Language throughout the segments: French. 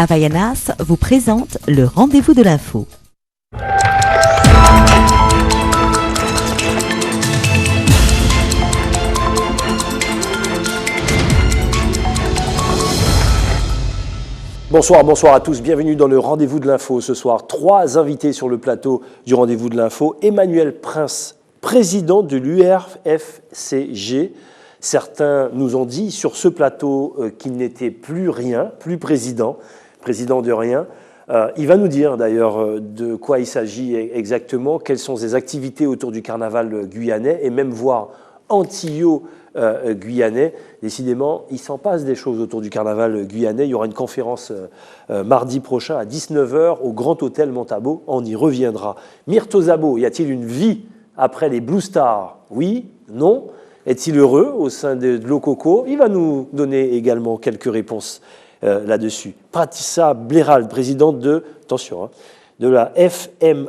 Havaianas vous présente le rendez-vous de l'info. Bonsoir à tous, bienvenue dans le rendez-vous de l'info. Ce soir, 3 invités sur le plateau du rendez-vous de l'info. Emmanuel Prince, président de l'URFCG. Certains nous ont dit sur ce plateau qu'il n'était plus rien, plus président de rien. Il va nous dire d'ailleurs de quoi il s'agit exactement, quelles sont ses activités autour du carnaval guyanais et même voir Antillo-Guyanais. Décidément, il s'en passe des choses autour du carnaval guyanais. Il y aura une conférence mardi prochain à 19h au Grand Hôtel Montabo. On y reviendra. Myrto Szabo, y a-t-il une vie après les Blue Stars? Oui, non. Est-il heureux au sein de l'Ococo? Il va nous donner également quelques réponses là-dessus. Patricia Bléral, présidente de la FMADTCG.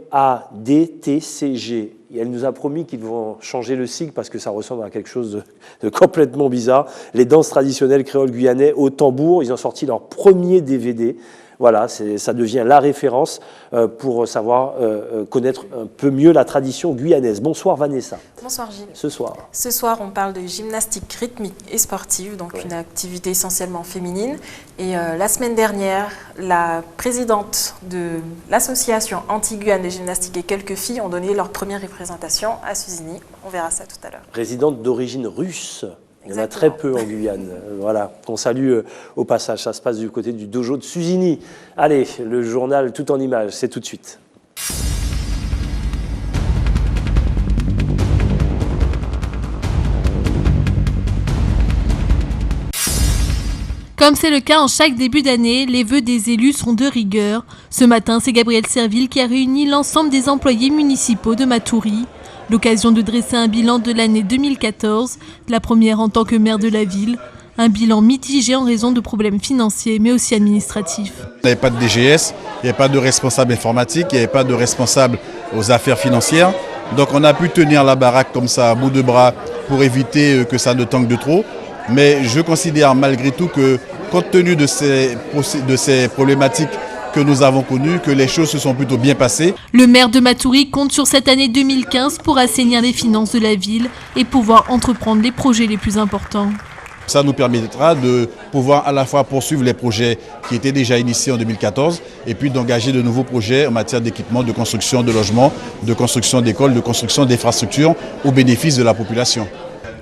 Et elle nous a promis qu'ils vont changer le sigle parce que ça ressemble à quelque chose de complètement bizarre. Les danses traditionnelles créoles guyanais au tambour, ils ont sorti leur premier DVD. Voilà, ça devient la référence pour savoir connaître un peu mieux la tradition guyanaise. Bonsoir Vanessa. Bonsoir Gilles. Ce soir, on parle de gymnastique rythmique et sportive, donc une activité essentiellement féminine. Et la semaine dernière, la présidente de l'association Anti-Guyane de gymnastique et quelques filles ont donné leur première représentation à Suzini. On verra ça tout à l'heure. Présidente d'origine russe. Il y en a très peu en Guyane. Voilà, qu'on salue au passage. Ça se passe du côté du dojo de Suzini. Allez, le journal tout en images, c'est tout de suite. Comme c'est le cas en chaque début d'année, les vœux des élus sont de rigueur. Ce matin, c'est Gabriel Serville qui a réuni l'ensemble des employés municipaux de Matoury. L'occasion de dresser un bilan de l'année 2014, la première en tant que maire de la ville. Un bilan mitigé en raison de problèmes financiers, mais aussi administratifs. Il n'y avait pas de DGS, il n'y avait pas de responsable informatique, il n'y avait pas de responsable aux affaires financières. Donc on a pu tenir la baraque comme ça à bout de bras pour éviter que ça ne tangue de trop. Mais je considère malgré tout que, compte tenu de ces problématiques que nous avons connues, que les choses se sont plutôt bien passées. Le maire de Matoury compte sur cette année 2015 pour assainir les finances de la ville et pouvoir entreprendre les projets les plus importants. Ça nous permettra de pouvoir à la fois poursuivre les projets qui étaient déjà initiés en 2014 et puis d'engager de nouveaux projets en matière d'équipement, de construction de logements, de construction d'écoles, de construction d'infrastructures au bénéfice de la population.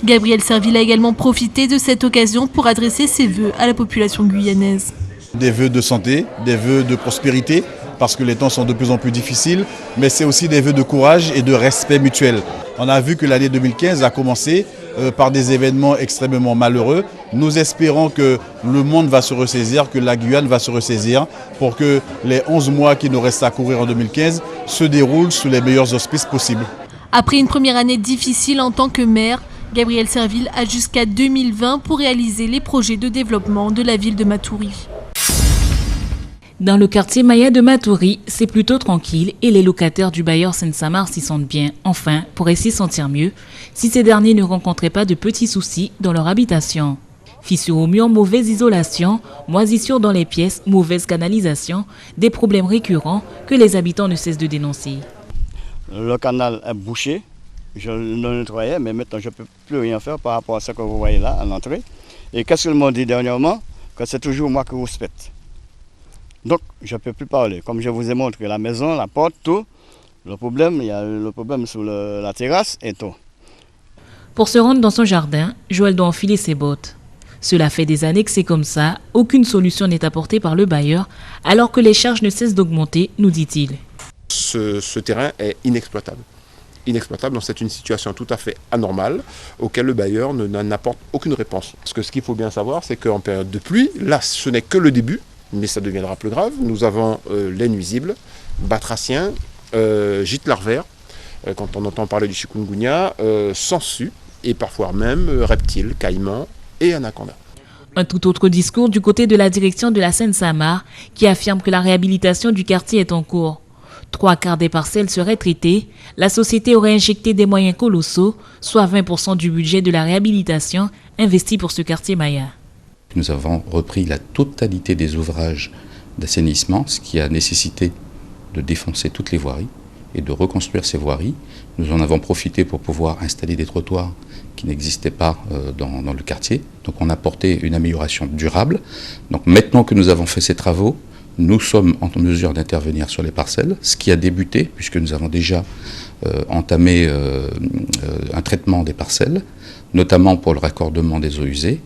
Gabriel Serville a également profité de cette occasion pour adresser ses vœux à la population guyanaise. Des vœux de santé, des vœux de prospérité, parce que les temps sont de plus en plus difficiles, mais c'est aussi des vœux de courage et de respect mutuel. On a vu que l'année 2015 a commencé par des événements extrêmement malheureux. Nous espérons que le monde va se ressaisir, que la Guyane va se ressaisir pour que les 11 mois qui nous restent à courir en 2015 se déroulent sous les meilleurs auspices possibles. Après une première année difficile en tant que maire, Gabriel Serville a jusqu'à 2020 pour réaliser les projets de développement de la ville de Matoury. Dans le quartier Maya de Matoury, c'est plutôt tranquille et les locataires du bailleur Seine-Samar s'y sentent bien, enfin, pourraient s'y sentir mieux, si ces derniers ne rencontraient pas de petits soucis dans leur habitation. Fissures au mur, mauvaise isolation, moisissures dans les pièces, mauvaise canalisation, des problèmes récurrents que les habitants ne cessent de dénoncer. Le canal est bouché, je le nettoyais, mais maintenant je ne peux plus rien faire par rapport à ce que vous voyez là, à l'entrée. Et qu'est-ce qu'ils m'ont dit dernièrement? Que c'est toujours moi qui vous specte. Donc, je ne peux plus parler. Comme je vous ai montré la maison, la porte, tout, le problème, il y a le problème sur la terrasse et tout. Pour se rendre dans son jardin, Joël doit enfiler ses bottes. Cela fait des années que c'est comme ça, aucune solution n'est apportée par le bailleur, alors que les charges ne cessent d'augmenter, nous dit-il. Ce terrain est inexploitable. Donc c'est une situation tout à fait anormale auquel le bailleur n'apporte aucune réponse. Parce que ce qu'il faut bien savoir, c'est qu'en période de pluie, là, ce n'est que le début, mais ça deviendra plus grave. Nous avons les nuisibles, batraciens, gîtes larvaires, quand on entend parler du chikungunya, sangsues et parfois même reptiles, caïmans et anacondas. Un tout autre discours du côté de la direction de la Seine-Samar qui affirme que la réhabilitation du quartier est en cours. 3/4 des parcelles seraient traitées, la société aurait injecté des moyens colossaux, soit 20% du budget de la réhabilitation investi pour ce quartier Maya. Nous avons repris la totalité des ouvrages d'assainissement, ce qui a nécessité de défoncer toutes les voiries et de reconstruire ces voiries. Nous en avons profité pour pouvoir installer des trottoirs qui n'existaient pas dans le quartier. Donc on a apporté une amélioration durable. Donc maintenant que nous avons fait ces travaux, nous sommes en mesure d'intervenir sur les parcelles, ce qui a débuté puisque nous avons déjà entamé un traitement des parcelles, notamment pour le raccordement des eaux usées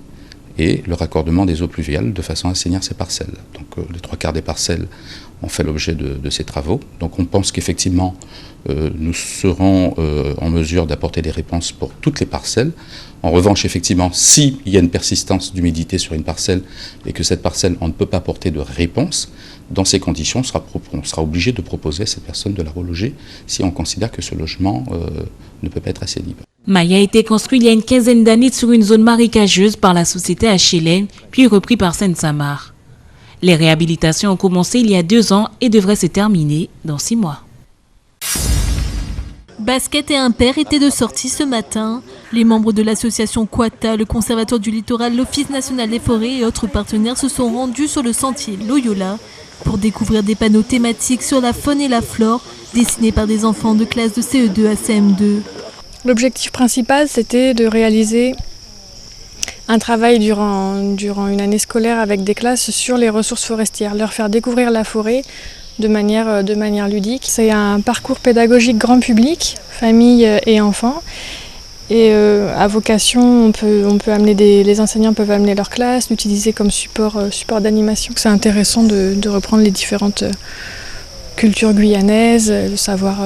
et le raccordement des eaux pluviales de façon à assainir ces parcelles. Donc les 3/4 des parcelles ont fait l'objet de ces travaux. Donc on pense qu'effectivement nous serons en mesure d'apporter des réponses pour toutes les parcelles. En revanche, effectivement, s'il y a une persistance d'humidité sur une parcelle et que cette parcelle, on ne peut pas apporter de réponse, dans ces conditions, on sera obligé de proposer à cette personne de la reloger si on considère que ce logement ne peut pas être assez libre. Maya a été construit il y a une quinzaine d'années sur une zone marécageuse par la société HLM, puis repris par Seine-Saint-Marc. Les réhabilitations ont commencé il y a 2 ans et devraient se terminer dans 6 mois. Basket et impair étaient de sortie ce matin. Les membres de l'association Quata, le Conservatoire du Littoral, l'Office national des forêts et autres partenaires se sont rendus sur le sentier Loyola pour découvrir des panneaux thématiques sur la faune et la flore dessinés par des enfants de classe de CE2 à CM2. L'objectif principal, c'était de réaliser un travail durant une année scolaire avec des classes sur les ressources forestières, leur faire découvrir la forêt de manière ludique. C'est un parcours pédagogique grand public, famille et enfants. Et à vocation, on peut amener les enseignants peuvent amener leur classe, l'utiliser comme support d'animation. C'est intéressant de reprendre les différentes cultures guyanaises, de savoir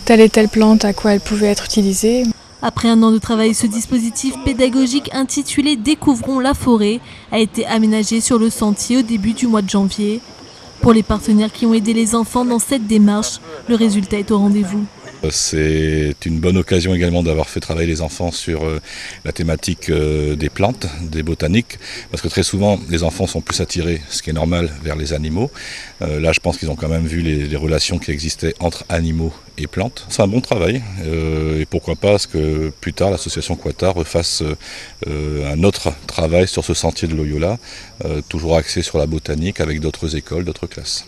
telle et telle plante, à quoi elle pouvait être utilisée. Après un an de travail, ce dispositif pédagogique intitulé « Découvrons la forêt » a été aménagé sur le sentier au début du mois de janvier. Pour les partenaires qui ont aidé les enfants dans cette démarche, le résultat est au rendez-vous. C'est une bonne occasion également d'avoir fait travailler les enfants sur la thématique des plantes, des botaniques, parce que très souvent les enfants sont plus attirés, ce qui est normal, vers les animaux. Là je pense qu'ils ont quand même vu les relations qui existaient entre animaux et plantes. C'est un bon travail et pourquoi pas ce que plus tard l'association Quata refasse un autre travail sur ce sentier de Loyola, toujours axé sur la botanique avec d'autres écoles, d'autres classes.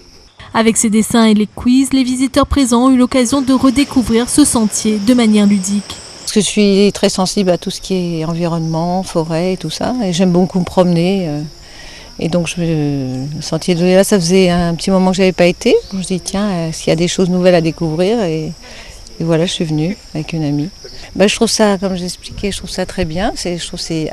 Avec ces dessins et les quiz, les visiteurs présents ont eu l'occasion de redécouvrir ce sentier de manière ludique. Parce que je suis très sensible à tout ce qui est environnement, forêt et tout ça, et j'aime beaucoup me promener. Et donc le sentier de Loyola, ça faisait un petit moment que je n'avais pas été. Je me dis tiens, s'il y a des choses nouvelles à découvrir, et voilà, je suis venue avec une amie. Je trouve ça, comme j'expliquais, je trouve ça très bien. Je trouve que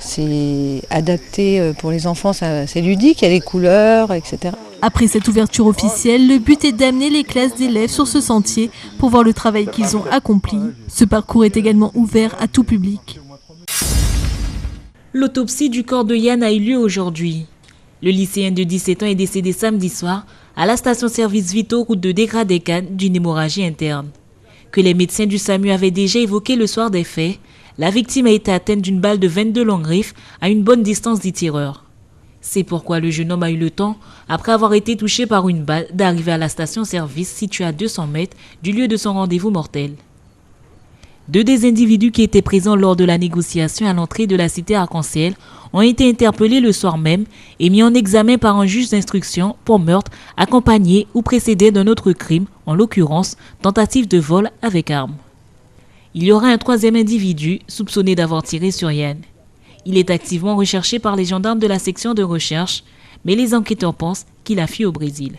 c'est adapté pour les enfants, c'est ludique, il y a les couleurs, etc. Après cette ouverture officielle, le but est d'amener les classes d'élèves sur ce sentier pour voir le travail qu'ils ont accompli. Ce parcours est également ouvert à tout public. L'autopsie du corps de Yann a eu lieu aujourd'hui. Le lycéen de 17 ans est décédé samedi soir à la station-service Vito, route de Dégradé-Cannes, d'une hémorragie interne. Que les médecins du SAMU avaient déjà évoqué le soir des faits, la victime a été atteinte d'une balle de 22 longues griffes à une bonne distance du tireur. C'est pourquoi le jeune homme a eu le temps, après avoir été touché par une balle, d'arriver à la station-service située à 200 mètres du lieu de son rendez-vous mortel. 2 des individus qui étaient présents lors de la négociation à l'entrée de la cité Arc-en-Ciel ont été interpellés le soir même et mis en examen par un juge d'instruction pour meurtre accompagné ou précédé d'un autre crime, en l'occurrence tentative de vol avec arme. Il y aura un 3e individu soupçonné d'avoir tiré sur Yann. Il est activement recherché par les gendarmes de la section de recherche, mais les enquêteurs pensent qu'il a fui au Brésil.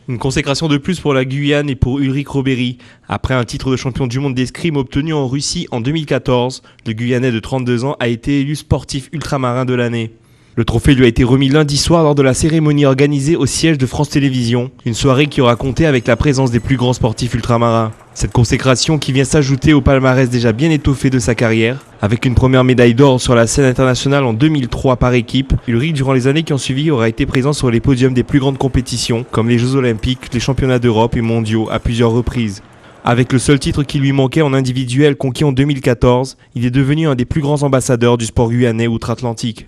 Une consécration de plus pour la Guyane et pour Ulrich Robéry. Après un titre de champion du monde d'escrime obtenu en Russie en 2014, le Guyanais de 32 ans a été élu sportif ultramarin de l'année. Le trophée lui a été remis lundi soir lors de la cérémonie organisée au siège de France Télévisions, une soirée qui aura compté avec la présence des plus grands sportifs ultramarins. Cette consécration qui vient s'ajouter au palmarès déjà bien étoffé de sa carrière, avec une première médaille d'or sur la scène internationale en 2003 par équipe, Ulrich, durant les années qui ont suivi, aura été présent sur les podiums des plus grandes compétitions, comme les Jeux Olympiques, les championnats d'Europe et mondiaux à plusieurs reprises. Avec le seul titre qui lui manquait en individuel conquis en 2014, il est devenu un des plus grands ambassadeurs du sport guyanais outre-Atlantique.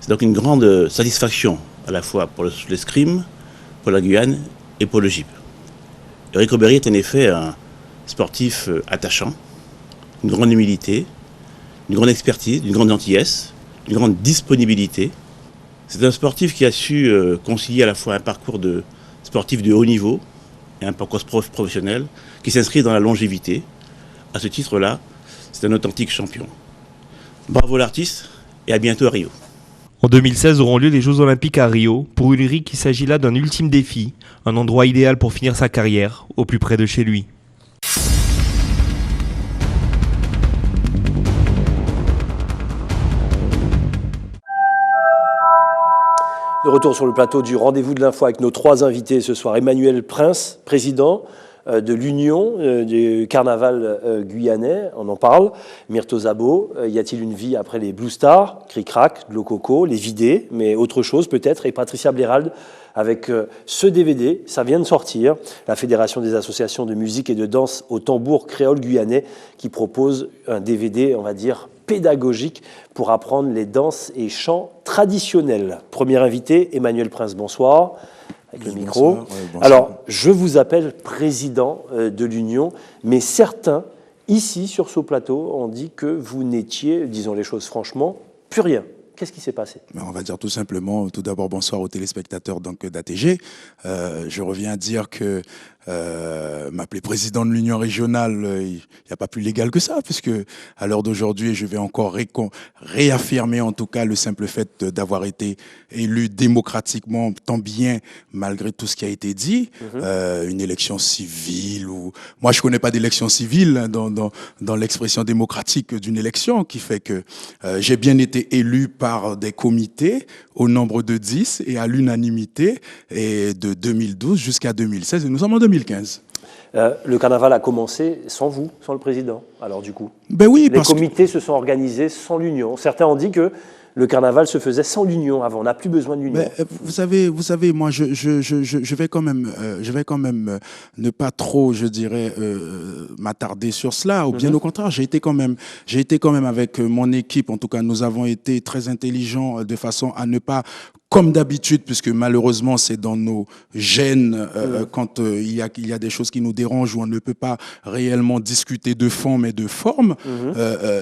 C'est donc une grande satisfaction à la fois pour l'escrime, pour la Guyane et pour le GIP. Ulrich Robéry est en effet un sportif attachant, une grande humilité, une grande expertise, une grande gentillesse, une grande disponibilité. C'est un sportif qui a su concilier à la fois un parcours de sportif de haut niveau et un parcours professionnel qui s'inscrit dans la longévité. À ce titre-là, c'est un authentique champion. Bravo l'artiste et à bientôt à Rio. En 2016 auront lieu les Jeux Olympiques à Rio. Pour Ulrich, il s'agit là d'un ultime défi, un endroit idéal pour finir sa carrière, au plus près de chez lui. De retour sur le plateau du Rendez-vous de l'Info avec nos 3 invités ce soir. Emmanuel Prince, président de l'Union du carnaval guyanais, on en parle. Myrto Szabo, y a-t-il une vie après les Blue Stars, Cric-Crac, de l'Ococo, les Vidés, mais autre chose peut-être. Et Patricia Blérald avec ce DVD, ça vient de sortir, la Fédération des associations de musique et de danse au tambour créole guyanais qui propose un DVD, on va dire, pédagogique pour apprendre les danses et chants traditionnels. Premier invité, Emmanuel Prince, bonsoir. Avec le micro. Bonsoir. Alors, je vous appelle président de l'Union, mais certains, ici, sur ce plateau, ont dit que vous n'étiez, disons les choses franchement, plus rien. Qu'est-ce qui s'est passé? On va dire tout simplement, tout d'abord, bonsoir aux téléspectateurs d'ATG. Je reviens à dire que m'appeler président de l'Union régionale, il n'y a pas plus légal que ça, puisque à l'heure d'aujourd'hui, je vais encore réaffirmer en tout cas le simple fait d'avoir été élu démocratiquement, tant bien malgré tout ce qui a été dit. Une élection civile, ou moi je connais pas d'élection civile dans l'expression démocratique d'une élection, qui fait que j'ai bien été élu par des comités au nombre de 10 et à l'unanimité, et de 2012 jusqu'à 2016, et nous sommes en 2015. Le carnaval a commencé sans vous, sans le président, alors du coup. Ben oui, les comités se sont organisés sans l'Union. Certains ont dit que le carnaval se faisait sans l'Union avant, on n'a plus besoin de l'Union. Vous savez, moi, je vais quand même ne pas trop, je dirais, m'attarder sur cela. Ou bien au contraire, j'ai été quand même avec mon équipe. En tout cas, nous avons été très intelligents de façon à ne pas, comme d'habitude, puisque malheureusement c'est dans nos gènes, quand il y a des choses qui nous dérangent, où on ne peut pas réellement discuter de fond mais de forme,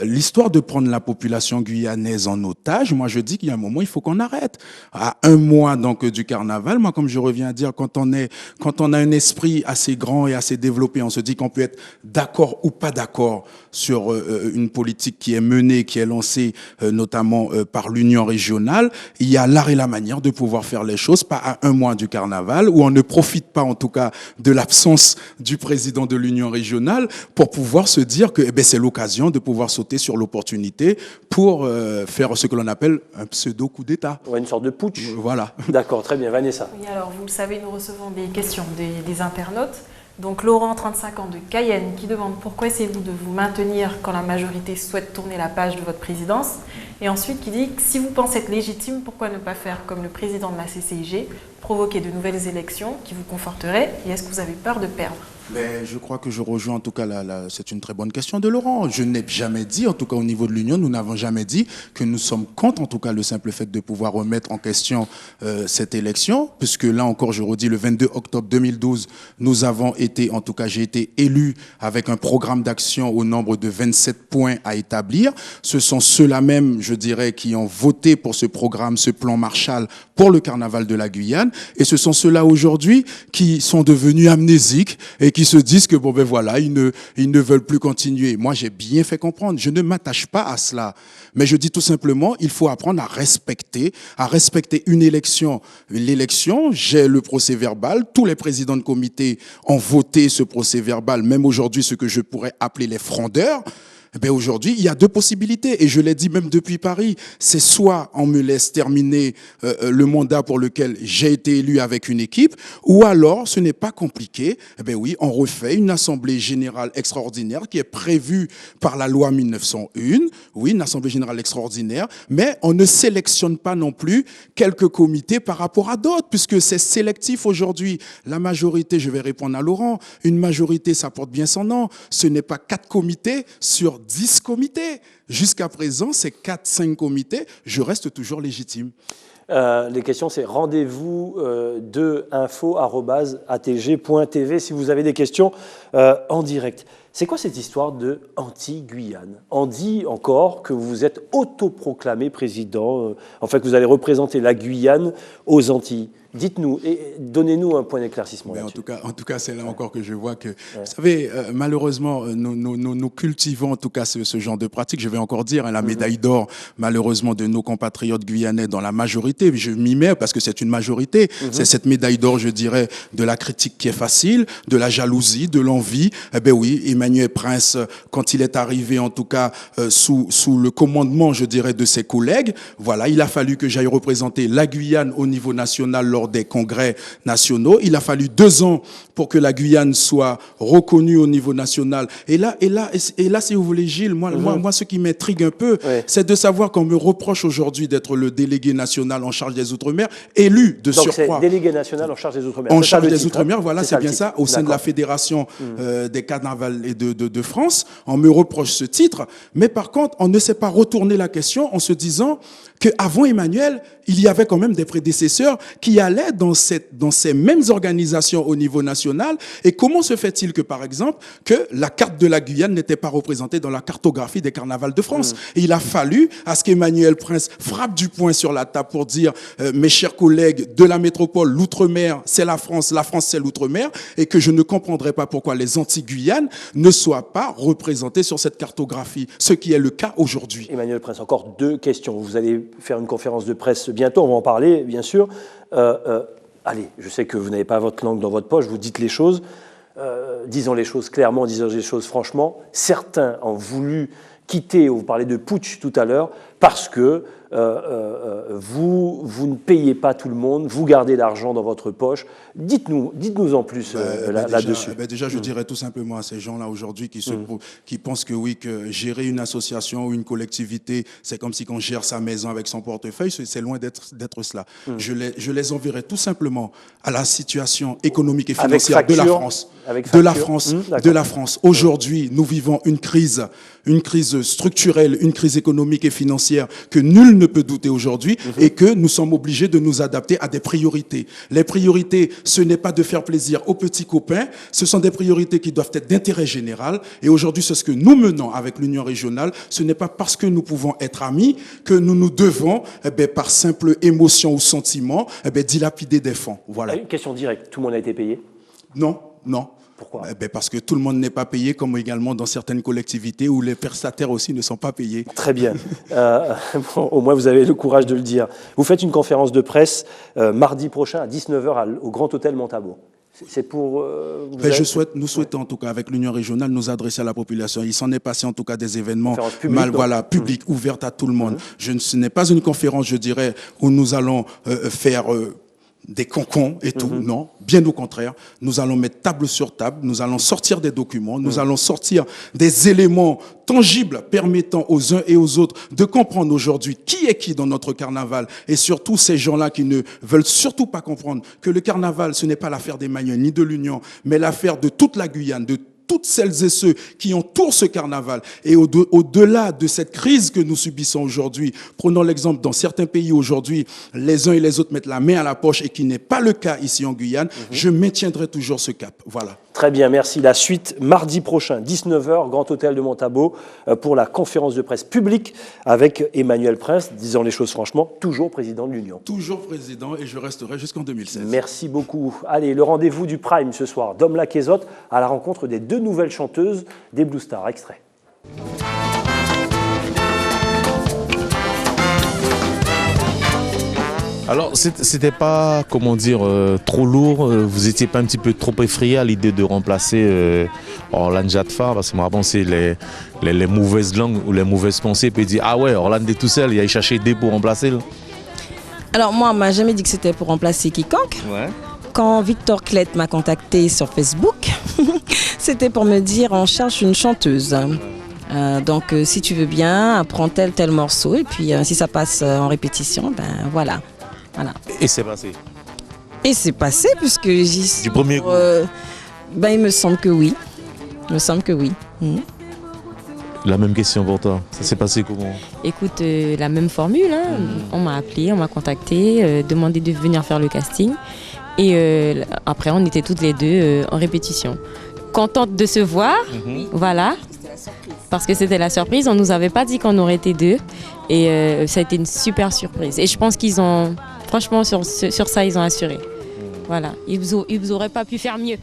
l'histoire de prendre la population guyanaise en otage, moi je dis qu'il y a un moment, il faut qu'on arrête. À un mois donc du carnaval, moi comme je reviens à dire, quand on a un esprit assez grand et assez développé, on se dit qu'on peut être d'accord ou pas d'accord sur une politique qui est menée, qui est lancée notamment par l'Union régionale, il y a l'art et la manière de pouvoir faire les choses, pas à un mois du carnaval, où on ne profite pas en tout cas de l'absence du président de l'Union régionale pour pouvoir se dire que c'est l'occasion de pouvoir sauter sur l'opportunité pour faire ce que l'on appelle un pseudo coup d'État. Ouais, une sorte de putsch. Voilà. D'accord, très bien. Vanessa. Oui, alors vous le savez, nous recevons des questions des internautes. Donc Laurent, 35 ans, de Cayenne, qui demande pourquoi essayez-vous de vous maintenir quand la majorité souhaite tourner la page de votre présidence, et ensuite qui dit que si vous pensez être légitime, pourquoi ne pas faire comme le président de la CCIG, provoquer de nouvelles élections qui vous conforteraient, et est-ce que vous avez peur de perdre? Mais je crois que je rejoins en tout cas, c'est une très bonne question de Laurent. Je n'ai jamais dit, en tout cas au niveau de l'Union, nous n'avons jamais dit que nous sommes contre en tout cas le simple fait de pouvoir remettre en question cette élection, puisque là encore je redis, le 22 octobre 2012, nous avons été, en tout cas j'ai été élu avec un programme d'action au nombre de 27 points à établir. Ce sont ceux-là même, je dirais, qui ont voté pour ce programme, ce plan Marshall pour le carnaval de la Guyane, et ce sont ceux-là aujourd'hui qui sont devenus amnésiques et qui se disent que bon ben voilà, ils ne veulent plus continuer. Moi, j'ai bien fait comprendre, je ne m'attache pas à cela. Mais je dis tout simplement, il faut apprendre à respecter une élection. L'élection, j'ai le procès verbal, tous les présidents de comité ont voté ce procès verbal, même aujourd'hui ce que je pourrais appeler les frondeurs. Aujourd'hui, il y a deux possibilités, et je l'ai dit même depuis Paris, c'est soit on me laisse terminer le mandat pour lequel j'ai été élu avec une équipe, ou alors, ce n'est pas compliqué, oui, on refait une assemblée générale extraordinaire qui est prévue par la loi 1901, oui, une assemblée générale extraordinaire, mais on ne sélectionne pas non plus quelques comités par rapport à d'autres, puisque c'est sélectif aujourd'hui. La majorité, je vais répondre à Laurent, une majorité, ça porte bien son nom, ce n'est pas 4 comités sur 10 comités. Jusqu'à présent, c'est 4-5 comités. Je reste toujours légitime. Les questions, c'est rendez-vous de info@atg.tv si vous avez des questions en direct. C'est quoi cette histoire de anti-Guyane? On dit encore que vous êtes autoproclamé président, en fait que vous allez représenter la Guyane aux Antilles. Dites-nous et donnez-nous un point d'éclaircissement. En tout cas, c'est là encore que je vois que, vous savez, malheureusement, nous cultivons en tout cas ce genre de pratique. Je vais encore dire, la médaille d'or, malheureusement, de nos compatriotes guyanais dans la majorité. Je m'y mets parce que c'est une majorité. C'est cette médaille d'or, je dirais, de la critique qui est facile, de la jalousie, de l'envie. Eh ben oui, Emmanuel Prince, quand il est arrivé, en tout cas, sous le commandement, je dirais, de ses collègues, voilà, il a fallu que j'aille représenter la Guyane au niveau national lors des congrès nationaux. Il a fallu 2 ans pour que la Guyane soit reconnue au niveau national. Et là, si vous voulez, Gilles, moi, ce qui m'intrigue un peu, c'est de savoir qu'on me reproche aujourd'hui d'être le délégué national en charge des Outre-mer, élu de surcroît. Donc c'est délégué national en charge des Outre-mer. En charge des Outre-mer, voilà, c'est bien ça, au sein de la Fédération des carnavals et de France. On me reproche ce titre, mais par contre, on ne s'est pas retourné la question en se disant qu'avant Emmanuel, il y avait quand même des prédécesseurs qui allaient dans ces mêmes organisations au niveau national. Et comment se fait-il que, par exemple, que la carte de la Guyane n'était pas représentée dans la cartographie des carnavals de France? Et il a fallu à ce qu'Emmanuel Prince frappe du poing sur la table pour dire mes chers collègues de la métropole, l'outre-mer, c'est la France c'est l'outre-mer, et que je ne comprendrais pas pourquoi les Antilles-Guyanes ne soient pas représentés sur cette cartographie, ce qui est le cas aujourd'hui. Emmanuel Prince, encore 2 questions. Vous allez faire une conférence de presse bientôt, on va en parler, bien sûr. Allez, je sais que vous n'avez pas votre langue dans votre poche, vous dites les choses. Disons les choses clairement, disons les choses franchement. Certains ont voulu quitter, vous parlez de putsch tout à l'heure, parce que vous ne payez pas tout le monde, vous gardez l'argent dans votre poche. Dites-nous en plus là-dessus. Déjà, je dirais tout simplement à ces gens-là aujourd'hui qui pensent que oui, que gérer une association ou une collectivité, c'est comme si on gère sa maison avec son portefeuille, c'est loin d'être cela. Je les enverrai tout simplement à la situation économique et financière de la France. Aujourd'hui, nous vivons une crise structurelle, une crise économique et financière que nul ne peut douter aujourd'hui et que nous sommes obligés de nous adapter à des priorités. Les priorités, ce n'est pas de faire plaisir aux petits copains, ce sont des priorités qui doivent être d'intérêt général. Et aujourd'hui, c'est ce que nous menons avec l'Union régionale. Ce n'est pas parce que nous pouvons être amis que nous devons, par simple émotion ou sentiment, dilapider des fonds. Voilà. Une question directe, tout le monde a été payé? Non. Pourquoi? Parce que tout le monde n'est pas payé, comme également dans certaines collectivités où les prestataires aussi ne sont pas payés. Très bien. Au moins, vous avez le courage de le dire. Vous faites une conférence de presse mardi prochain à 19h au Grand Hôtel Montabo. C'est pour... nous souhaitons en tout cas avec l'Union régionale nous adresser à la population. Il s'en est passé en tout cas des événements publics, ouverts à tout le monde. Ce n'est pas une conférence, je dirais, où nous allons faire... des concons et tout, non, bien au contraire, nous allons mettre table sur table, nous allons sortir des documents, nous allons sortir des éléments tangibles permettant aux uns et aux autres de comprendre aujourd'hui qui est qui dans notre carnaval et surtout ces gens-là qui ne veulent surtout pas comprendre que le carnaval, ce n'est pas l'affaire d'Emmanuel ni de l'Union, mais l'affaire de toute la Guyane, de toutes celles et ceux qui entourent ce carnaval. Et au-delà de cette crise que nous subissons aujourd'hui, prenons l'exemple dans certains pays aujourd'hui, les uns et les autres mettent la main à la poche et qui n'est pas le cas ici en Guyane, je maintiendrai toujours ce cap. Voilà. Très bien, merci. La suite, mardi prochain, 19h, Grand Hôtel de Montabo, pour la conférence de presse publique avec Emmanuel Prince, disant les choses franchement, toujours président de l'Union. Toujours président et je resterai jusqu'en 2016. Merci beaucoup. Allez, le rendez-vous du Prime ce soir, Dom Laquezotte, à la rencontre des 2 nouvelles chanteuses des Blue Stars. Extrait. Alors, c'était pas, comment dire, trop lourd. Vous étiez pas un petit peu trop effrayé à l'idée de remplacer Orlane Jadfar, parce que moi, avant, c'est les mauvaises langues ou les mauvaises pensées, puis dire ah ouais, Orlane est tout seul, il a cherché des pour remplacer. Là. Alors moi, on m'a jamais dit que c'était pour remplacer quiconque. Ouais. Quand Victor Klett m'a contacté sur Facebook, c'était pour me dire on cherche une chanteuse. Donc si tu veux bien, apprends tel morceau et puis si ça passe en répétition, ben voilà. Et c'est passé. Et c'est passé puisque j'y suis. Du premier coup. Il me semble que oui. La même question pour toi. Ça s'est passé comment? Écoute, la même formule. Hein. On m'a appelé, on m'a contacté, demandé de venir faire le casting. Et après, on était toutes les deux en répétition. contente de se voir. Voilà. Parce que c'était la surprise. On ne nous avait pas dit qu'on aurait été 2. Et ça a été une super surprise. Et je pense qu'ils ont, franchement, sur ça, ils ont assuré. Voilà. Ils n'auraient pas pu faire mieux.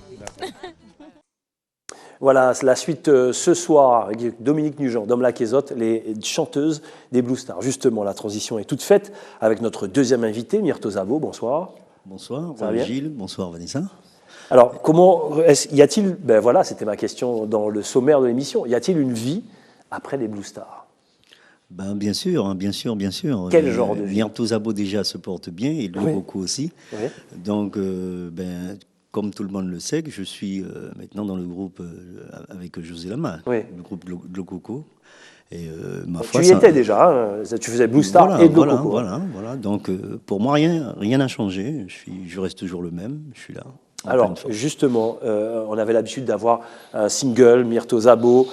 Voilà, la suite ce soir avec Dominique Nugent, Dom Laquezotte, les chanteuses des Blue Stars. Justement, la transition est toute faite avec notre deuxième invité, Myrto Szabo. Bonsoir. Bonsoir, Gilles. Bonsoir, Vanessa. Alors, y a-t-il, ben voilà, c'était ma question dans le sommaire de l'émission, y a-t-il une vie après les Blue Stars? Ben, bien sûr. Quel genre de vie? Myrto Szabo déjà se porte bien et lui beaucoup aussi. Oui. Donc, comme tout le monde le sait, je suis maintenant dans le groupe avec José Lama, le groupe Glo Coco. Et ma foi, tu y étais déjà, hein, tu faisais Blue Star et Glo Coco. Voilà. Donc, pour moi, rien n'a changé. Je reste toujours le même. Je suis là. Alors, justement, on avait l'habitude d'avoir un single, Myrto Szabo,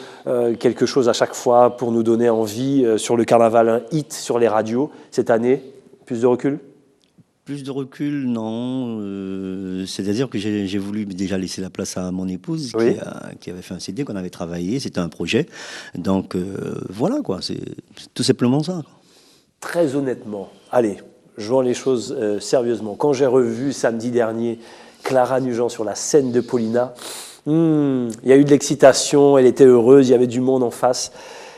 quelque chose à chaque fois pour nous donner envie sur le carnaval, un hit sur les radios. Cette année, plus de recul? Plus de recul, non. C'est-à-dire que j'ai voulu déjà laisser la place à mon épouse qui avait fait un CD, qu'on avait travaillé. C'était un projet. Donc, voilà, quoi. C'est tout simplement ça. Très honnêtement, allez, jouons les choses sérieusement. Quand j'ai revu samedi dernier Clara Nugent sur la scène de Paulina, il y a eu de l'excitation, elle était heureuse, il y avait du monde en face.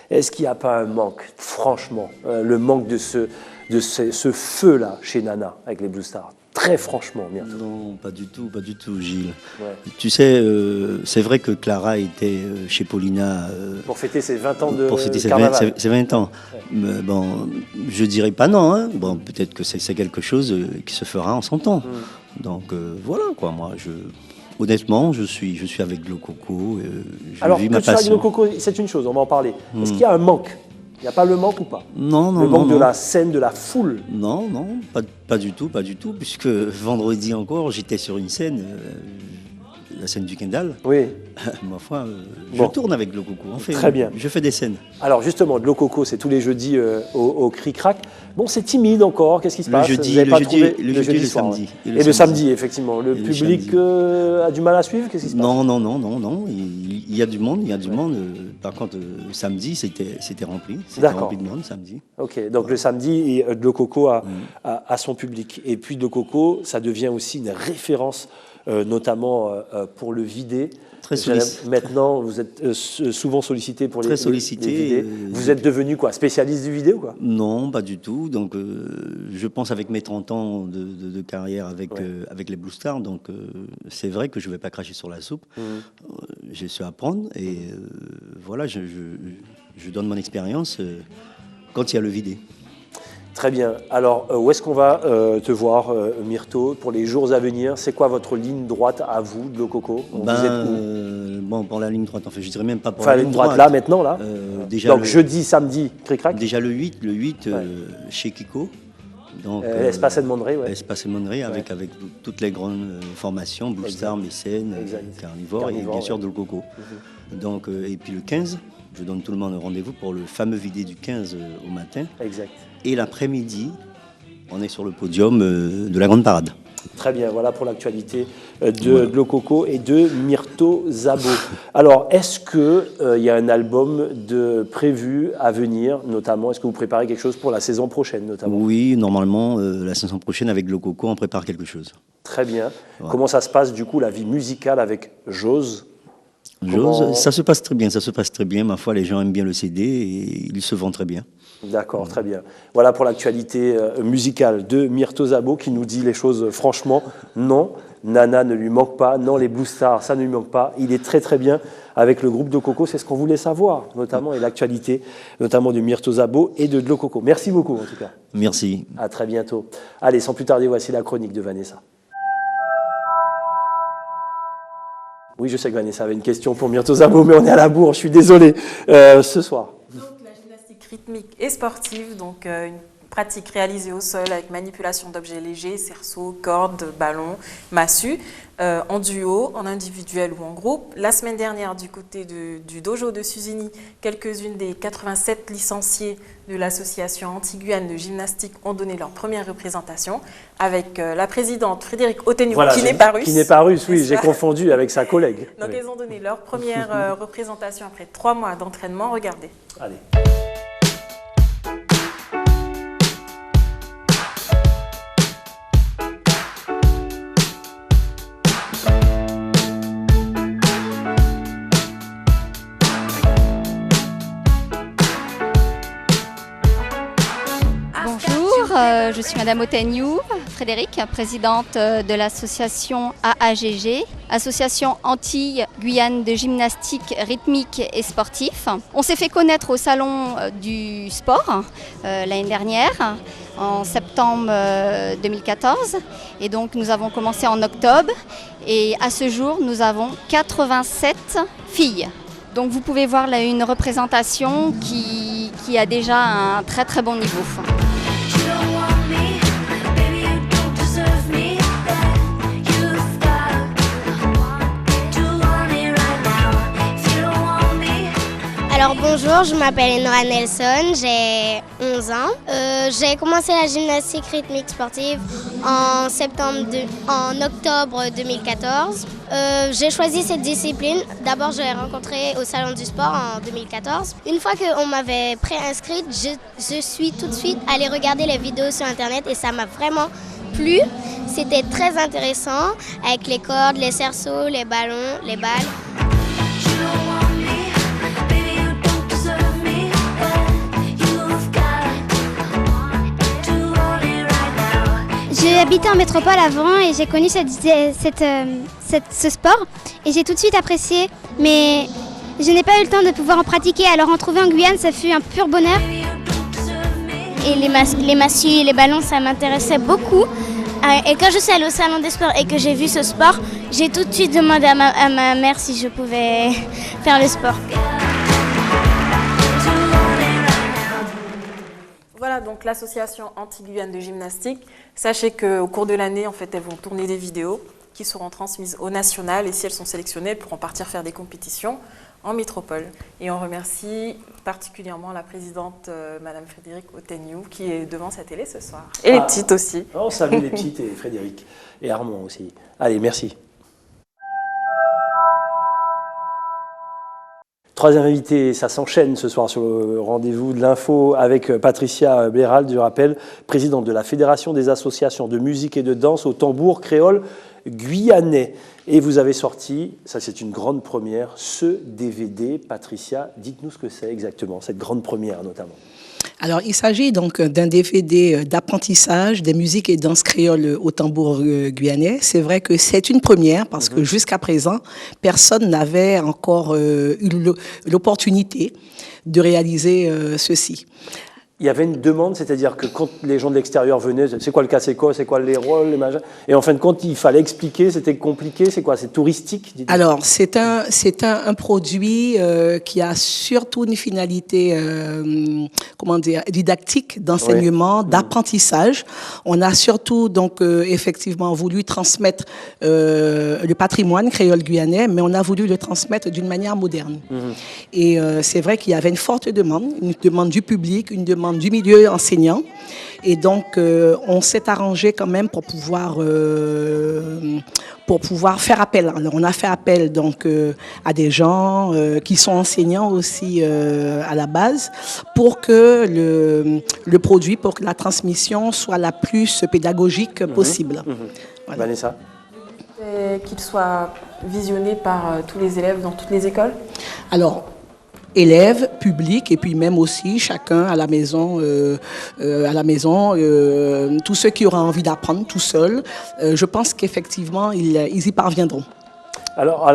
Est-ce qu'il n'y a pas un manque, franchement, le manque de ce feu-là chez Nana avec les Blue Stars? Très franchement, Myrto. Non, pas du tout, Gilles. Ouais. Tu sais, c'est vrai que Clara était chez Paulina... pour fêter ses 20 ans de pour fêter carnaval. Ses 20 ans. Ouais. Mais bon, je dirais pas non. Hein. Bon, peut-être que c'est quelque chose qui se fera en son temps. Donc, voilà, quoi. Moi, honnêtement, je suis avec Glo Coco. Alors, que tu sois avec Glo Coco, c'est une chose, on va en parler. Est-ce qu'il y a un manque? Il n'y a pas le manque ou pas? Non. Le manque de la scène, de la foule? Non, pas du tout, puisque vendredi encore, j'étais sur une scène, la scène du Kendall. Oui. Ma foi, je tourne avec Glo Coco. Très bien. Je fais des scènes. Alors justement, Glo Coco, c'est tous les jeudis au Cric-Crac. Bon, c'est timide encore, qu'est-ce qui se passe? Le jeudi et le samedi. Et le samedi, effectivement. Le public a du mal à suivre, qu'est-ce qui se passe? Non. Il y a du monde, Par contre, samedi, c'était rempli. C'était rempli de monde, samedi. Ok, donc le samedi, Glo Coco a son public. Et puis Glo Coco, ça devient aussi une référence, notamment pour le vidé. Très sollicité. Maintenant, vous êtes souvent sollicité pour les vidés. Vous êtes devenu quoi, spécialiste du vidé ou quoi? Non, pas du tout. Donc, je pense avec mes 30 ans de carrière avec les Blue Stars, donc c'est vrai que je ne vais pas cracher sur la soupe. J'ai su apprendre et voilà, je donne mon expérience quand il y a le vidé. Très bien. Alors, où est-ce qu'on va te voir, Myrto, pour les jours à venir? C'est quoi votre ligne droite à vous, Glo Coco? Vous êtes où? Bon, pour la ligne droite, enfin, je dirais même pas pour la ligne droite. Là, maintenant, là. Déjà donc, jeudi, samedi, Cric-Crac. Déjà le 8 chez Kiko. Donc, Espace Edmonderie, Espace Edmonderie, avec toutes les grandes formations, Blue Star, Mécène, Carnivore et bien sûr Glo Coco. Donc, et puis le 15, je donne tout le monde un rendez-vous pour le fameux vidé du 15 au matin. Exact. Et l'après-midi, on est sur le podium de la Grande Parade. Très bien, voilà pour l'actualité de Glo Coco et de Myrto Szabo. Alors, est-ce qu'il y a un album prévu à venir, notamment? Est-ce que vous préparez quelque chose pour la saison prochaine, notamment? Oui, normalement, la saison prochaine, avec Glo Coco, on prépare quelque chose. Très bien. Ouais. Comment ça se passe, du coup, la vie musicale avec Jose? Ça se passe très bien, ma foi, les gens aiment bien le CD et il se vend très bien. D'accord, très bien. Voilà pour l'actualité musicale de Myrto Szabo qui nous dit les choses franchement. Non, Nana ne lui manque pas. Non, les Blue Stars, ça ne lui manque pas. Il est très très bien avec le groupe de Coco. C'est ce qu'on voulait savoir, notamment, et l'actualité, notamment de Myrto Szabo et de Glo Coco. Merci beaucoup, en tout cas. Merci. À très bientôt. Allez, sans plus tarder, voici la chronique de Vanessa. Oui, je sais que Vanessa avait une question pour Myrto Szabo, mais on est à la bourre, je suis désolé. Ce soir. Donc, la gymnastique rythmique et sportive, donc pratiques réalisées au sol avec manipulation d'objets légers, cerceaux, cordes, ballons, massues, en duo, en individuel ou en groupe. La semaine dernière, du côté du dojo de Suzini, quelques-unes des 87 licenciés de l'association Anti-Guyane de gymnastique ont donné leur première représentation avec la présidente Frédérique Otenu, Voilà, qui n'est pas russe. Qui n'est pas russe, oui, j'ai confondu avec sa collègue. Donc Oui. elles ont donné leur première représentation après 3 mois d'entraînement. Regardez. Allez. Je suis Madame Oteniou, Frédéric, présidente de l'association AAGG, Association Anti-Guyane de gymnastique rythmique et sportif. On s'est fait connaître au Salon du sport l'année dernière, en septembre 2014. Et donc nous avons commencé en octobre et à ce jour nous avons 87 filles. Donc vous pouvez voir là une représentation qui a déjà un très très bon niveau. Alors bonjour, je m'appelle Enora Nelson, j'ai 11 ans. J'ai commencé la gymnastique rythmique sportive en octobre 2014. J'ai choisi cette discipline. D'abord, je l'ai rencontrée au Salon du Sport en 2014. Une fois qu'on m'avait préinscrite, je suis tout de suite allée regarder les vidéos sur Internet et ça m'a vraiment plu. C'était très intéressant avec les cordes, les cerceaux, les ballons, les balles. J'ai habité en métropole avant et j'ai connu ce sport et j'ai tout de suite apprécié, mais je n'ai pas eu le temps de pouvoir en pratiquer, alors en trouver en Guyane, ça fut un pur bonheur. Et les massues et les ballons, ça m'intéressait beaucoup. Et quand je suis allée au salon des sports et que j'ai vu ce sport, j'ai tout de suite demandé à ma mère si je pouvais faire le sport. Voilà donc l'association Anti-Guyane de gymnastique. Sachez qu'au cours de l'année, en fait, elles vont tourner des vidéos qui seront transmises au national et si elles sont sélectionnées, elles pourront partir faire des compétitions en métropole. Et on remercie particulièrement la présidente, Madame Frédérique Oteniou, qui est devant sa télé ce soir. Et les petites aussi. On salue les petites et Frédéric. Et Armand aussi. Allez, merci. Troisième invité, ça s'enchaîne ce soir sur le rendez-vous de l'info avec Patricia Bérald, je rappelle, présidente de la Fédération des associations de musique et de danse au tambour créole guyanais. Et vous avez sorti, ça c'est une grande première, ce DVD. Patricia, dites-nous ce que c'est exactement, cette grande première notamment. Alors, il s'agit donc d'un DVD d'apprentissage des musiques et danses créoles au tambour guyanais. C'est vrai que c'est une première parce que jusqu'à présent, personne n'avait encore eu l'opportunité de réaliser ceci. Il y avait une demande, c'est-à-dire que quand les gens de l'extérieur venaient, c'est quoi le casse-éco, c'est quoi les rôles, les machins, et en fin de compte, il fallait expliquer, c'était compliqué, c'est quoi, c'est touristique? Alors, c'est un produit qui a surtout une finalité, didactique, d'enseignement, d'apprentissage. On a surtout, donc, effectivement, voulu transmettre le patrimoine créole guyanais, mais on a voulu le transmettre d'une manière moderne. Et c'est vrai qu'il y avait une forte demande, une demande du public, une demande du milieu enseignant. Et donc, on s'est arrangé quand même pour pouvoir faire appel. Alors, on a fait appel donc à des gens qui sont enseignants aussi à la base pour que le produit, pour que la transmission soit la plus pédagogique possible. Voilà. Vanessa? Qu'il soit visionné par tous les élèves dans toutes les écoles? Alors, élèves, publics, et puis même aussi chacun à la maison, tous ceux qui auront envie d'apprendre tout seuls, je pense qu'effectivement, ils y parviendront. Alors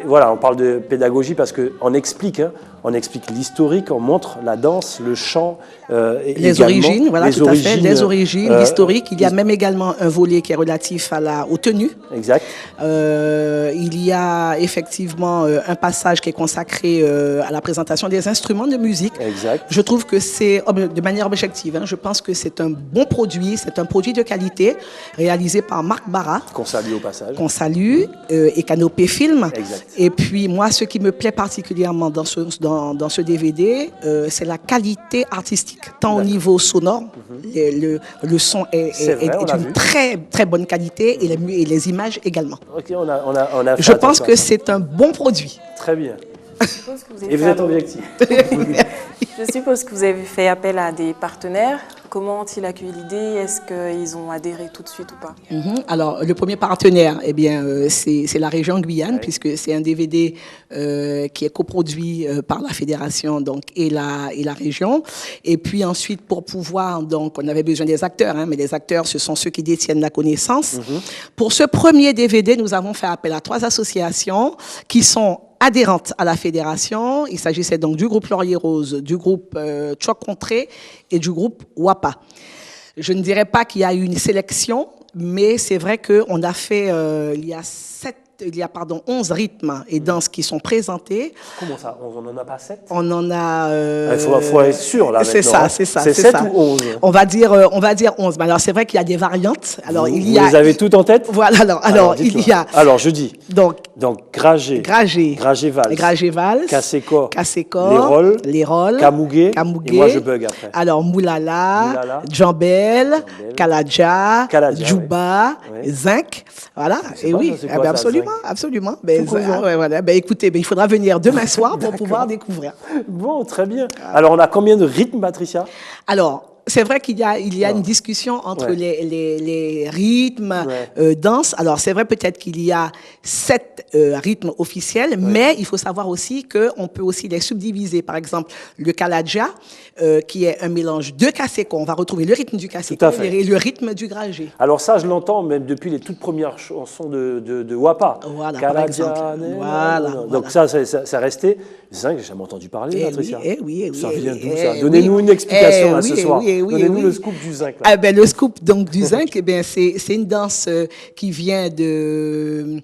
voilà, on parle de pédagogie parce qu'on explique, hein, on explique l'historique, on montre la danse, le chant, les origines, voilà, tout à fait, les origines, l'historique. Il y a même également un volet qui est relatif aux tenues. Exact. Il y a effectivement un passage qui est consacré à la présentation des instruments de musique. Exact. Je trouve que c'est, de manière objective, je pense que c'est un bon produit, c'est un produit de qualité réalisé par Marc Barra. Qu'on salue au passage. Qu'on salue, et Canopé Film. Exact. Et puis moi, ce qui me plaît particulièrement dans ce DVD, c'est la qualité artistique, tant au niveau sonore, le son est d'une très très bonne qualité et les images également. Ok, on a fait Je pense que c'est un bon produit. Très bien. Et vous êtes objectif. Je suppose que vous avez fait appel à des partenaires. Comment ont-ils accueilli l'idée? Est-ce qu'ils ont adhéré tout de suite ou pas? Alors, le premier partenaire, c'est la région Guyane, puisque c'est un DVD qui est coproduit par la fédération et la région. Et puis ensuite, pour pouvoir, on avait besoin des acteurs, mais les acteurs, ce sont ceux qui détiennent la connaissance. Pour ce premier DVD, nous avons fait appel à 3 associations qui sont adhérentes à la fédération. Il s'agissait donc du groupe Laurier Rose, du groupe Tchok Contré et du groupe WAPA. Je ne dirais pas qu'il y a eu une sélection, mais c'est vrai qu'on a fait, il y a 11 rythmes et danses qui sont présentés. Comment ça? On n'en a pas 7? On en a... Il faut être sûr, là, c'est maintenant. C'est ça. C'est 7 ou 11? On va dire 11. Mais alors, c'est vrai qu'il y a des variantes. Alors, vous les avez toutes en tête? Voilà, alors il y a... Alors, je dis. Donc Gragé. Gragé-Vals. Kassékor. Les rôles. Kamougé. Et moi, je bug après. Alors, Moulala. Djambel. Kaladja. Djouba. Zinc. Voilà. Et oui, absolument. Absolument. Écoutez, il faudra venir demain soir pour pouvoir découvrir. Bon, très bien. Alors, on a combien de rythmes, Patricia? Alors, c'est vrai qu'il y a une discussion entre les rythmes, danse. Alors, c'est vrai peut-être qu'il y a 7 rythmes officiels, mais il faut savoir aussi qu'on peut aussi les subdiviser. Par exemple, le Kaladja, qui est un mélange de Kassékor. On va retrouver le rythme du Kassékor et le rythme du Gragé. Alors ça, je l'entends même depuis les toutes premières chansons de WAPA. Voilà, Kaladja, par exemple. Voilà. Donc ça restait... Zinc, j'ai jamais entendu parler, Patricia. Oui. Ça vient d'où ça? Donnez-nous une explication ce soir. Donnez-nous le scoop du zinc. Le scoop donc du zinc, c'est une danse qui vient de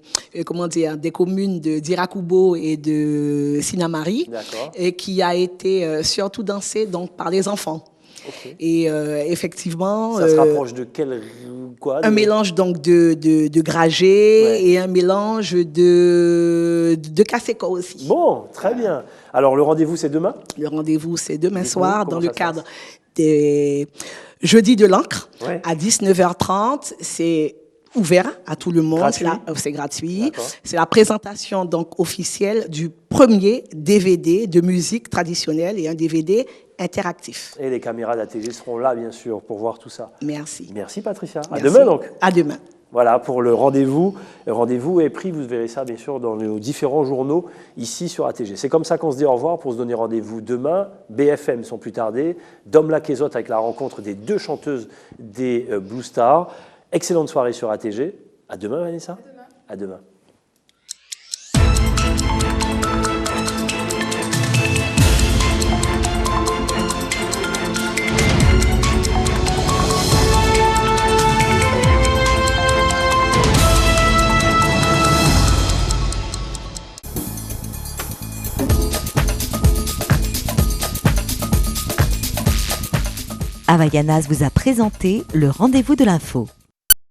des communes d'Irakubo et de Sinamari, et qui a été surtout dansée par les enfants. Okay. Et effectivement, ça se rapproche de un mélange donc de Gragé et un mélange de Kassékor aussi. Bon, très bien. Alors le rendez-vous c'est demain? Le rendez-vous c'est demain soir dans le cadre des Jeudis de l'encre à 19h30. C'est ouvert à tout le monde. C'est gratuit. C'est la présentation donc officielle du premier DVD de musique traditionnelle et un DVD interactif. Et les caméras d'ATG seront là, bien sûr, pour voir tout ça. Merci. Merci, Patricia. Merci. À demain, donc. À demain. Voilà, pour le rendez-vous. Le rendez-vous est pris, vous verrez ça, bien sûr, dans nos différents journaux, ici sur ATG. C'est comme ça qu'on se dit au revoir pour se donner rendez-vous demain. BFM sans plus tarder. Dom Laquezotte avec la rencontre des 2 chanteuses des Blue Stars. Excellente soirée sur ATG. À demain, Vanessa. À demain. Havaianas vous a présenté le rendez-vous de l'info.